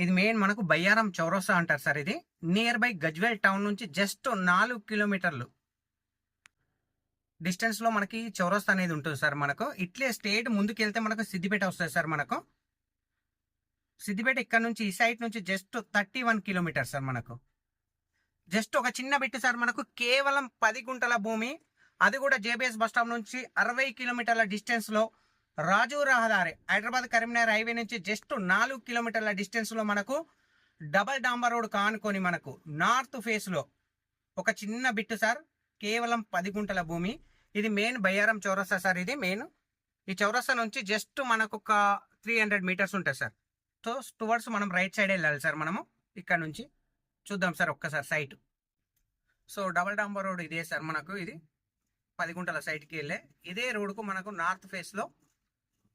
ఇది మెయిన్ మనకు బయ్యారం చౌరస్తా అంటారు సార్. ఇది నియర్ బై గజ్వేల్ టౌన్ నుంచి జస్ట్ 4 కిలోమీటర్లు డిస్టెన్స్ లో మనకి చౌరస్తా అనేది ఉంటుంది సార్. మనకు ఇట్లే స్టేట్ ముందుకెళ్తే మనకు సిద్దిపేట వస్తుంది సార్. మనకు సిద్దిపేట ఇక్కడ నుంచి ఈ సైడ్ నుంచి జస్ట్ 31 కిలోమీటర్ సార్. మనకు జస్ట్ ఒక చిన్న బిట్ సార్. మనకు కేవలం 10 గుంటల భూమి, అది కూడా జేబీఎస్ బస్ స్టాప్ నుంచి 60 కిలోమీటర్ల డిస్టెన్స్ లో, రాజు రహదారి హైదరాబాద్ కరీంనగర్ హైవే నుంచి జస్ట్ 4 కిలోమీటర్ల డిస్టెన్స్ లో మనకు డబల్ డాంబర్ రోడ్ కానుకొని మనకు నార్త్ ఫేస్ లో ఒక చిన్న బిట్ సార్. కేవలం 10 గుంటల భూమి. ఇది మెయిన్ బయ్యారం చౌరస్తా సార్. ఇది మెయిన్ ఈ చౌరస్తా నుంచి జస్ట్ మనకు ఒక 300 మీటర్స్ ఉంటుంది సార్. సో టువర్డ్స్ మనం రైట్ సైడ్ వెళ్ళాలి సార్. మనము ఇక్కడ నుంచి చూద్దాం సార్ ఒక్కసారి సైట్. సో డబల్ డాంబర్ రోడ్ ఇదే సార్. మనకు ఇది 10 గుంటల సైట్కి వెళ్ళే ఇదే రోడ్కు మనకు నార్త్ ఫేస్లో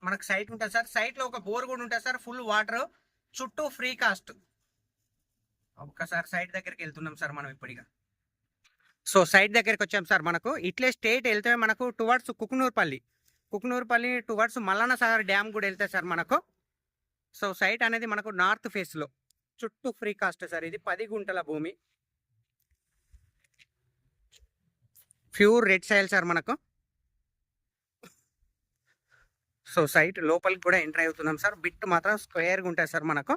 మనకు సైట్ ఉంటుంది సార్. సైట్లో ఒక బోర్ కూడా ఉంటుంది సార్. ఫుల్ వాటర్, చుట్టూ ఫ్రీ కాస్ట్. ఒక్కసారి సైట్ దగ్గరికి వెళ్తున్నాం సార్ మనం ఇప్పటిగా. సో సైట్ దగ్గరికి వచ్చాం సార్. మనకు ఇట్లే స్టేట్ వెళ్తే మనకు towards Kukunoorpally towards Mallanna Sagar dam కూడా వెళ్తే సార్ మనకు. సో సైట్ అనేది మనకు నార్త్ ఫేస్లో చుట్టూ ఫ్రీ కాస్ట్ సార్. ఇది 10 గుంటల భూమి, ప్యూర్ రెడ్ సాయిల్ సార్ మనకు. సో సైట్ లోపలికి కూడా ఎంటర్ అవుతున్నాం సార్. బిట్ మాత్రం స్క్వేర్గా ఉంటుంది సార్ మనకు.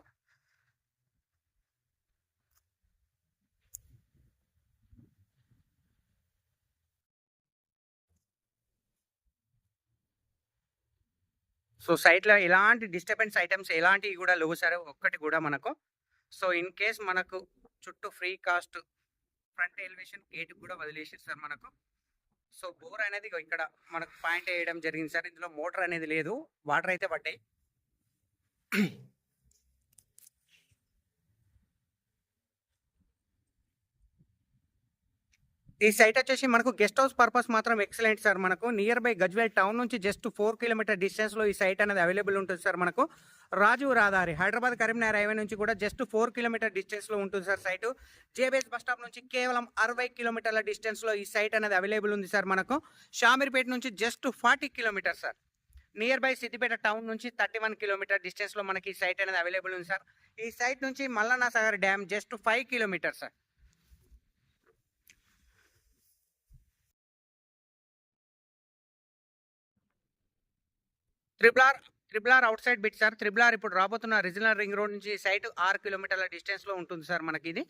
సో సైట్లో ఎలాంటి డిస్టర్బెన్స్ ఐటమ్స్ ఎలాంటివి కూడా లేవు సార్, ఒక్కటి కూడా మనకు. సో ఇన్ కేస్ మనకు చుట్టూ free cost, front elevation gate కూడా వదిలేసారు సార్ మనకు. సో బోర్ అనేది ఇక్కడ మనకు పాయింట్ వేయడం జరిగింది సార్. ఇందులో మోటార్ అనేది లేదు, వాటర్ అయితే పడ్డాయి. ఈ సైట్ వచ్చేసి మనకు గెస్ట్ హౌస్ పర్పస్ మాత్రం ఎక్సలెంట్ సార్. మనకు నియర్ బై గజ్వేల్ టౌన్ నుంచి జస్ట్ 4 కిలోమీటర్ డిస్టెన్స్ లో ఈ సైట్ అనేది అవైలబుల్ ఉంటుంది సార్. మనకు రాజు రహదారి హైదరాబాద్ కరీంనగర్ హైవే నుంచి కూడా జస్ట్ 4 కిలోమీటర్ డిస్టెన్స్ లో ఉంటుంది sir site. JBS bus stop నుంచి కేవలం 60 కిలోమీటర్ల డిస్టెన్స్ లో ఈ సైట్ అనేది అవైలబుల్ ఉంది సార్. మనకు షామీర్పేట నుంచి just 40 kilometre sir. Nearby Siddipet town నుంచి 31 కిలోమీటర్ డిస్టెన్స్ లో మనకి ఈ సైట్ అనేది అవైలబుల్ ఉంది సార్. ఈ సైట్ నుంచి Mallanna Sagar dam just 5 kilometre sir. Triple R outside bit sir. Triple R ఇప్పుడు రాబోతున్న రీజనల్ రింగ్ రోడ్ నుంచి సైట్ 6 కిలోమీటర్ల డిస్టెన్స్ లో ఉంటుంది సార్ మనకి. ఇది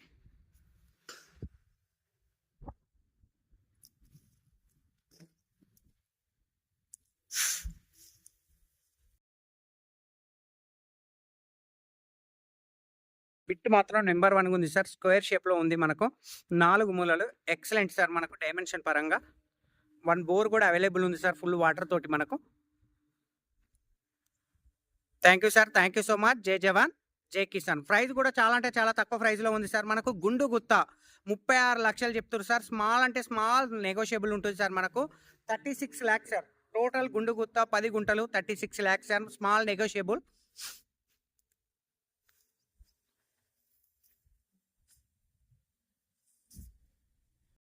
బిట్ మాత్రం నెంబర్ 1 ఉంది సార్. స్క్వేర్ షేప్ లో ఉంది మనకు, 4 మూలలు ఎక్సలెంట్ సార్. మనకు డైమెన్షన్ పరంగా 1 బోర్ కూడా అవైలబుల్ ఉంది సార్, ఫుల్ వాటర్ తోటి మనకు. Thank you sir, thank you so much. జై జవాన్ జై కిసాన్. ప్రైస్ కూడా చాలా అంటే చాలా తక్కువ ప్రైస్ లో ఉంది సార్. మనకు గుండు గుత్త 36 లక్షలు చెప్తారు సార్. స్మాల్ అంటే స్మాల్ నెగోషియబుల్ ఉంటుంది సార్. మనకు 36 lakhs సార్. టోటల్ గుండు గుత్త 10 గుంటలు 36 lakhs సార్. Small negotiable.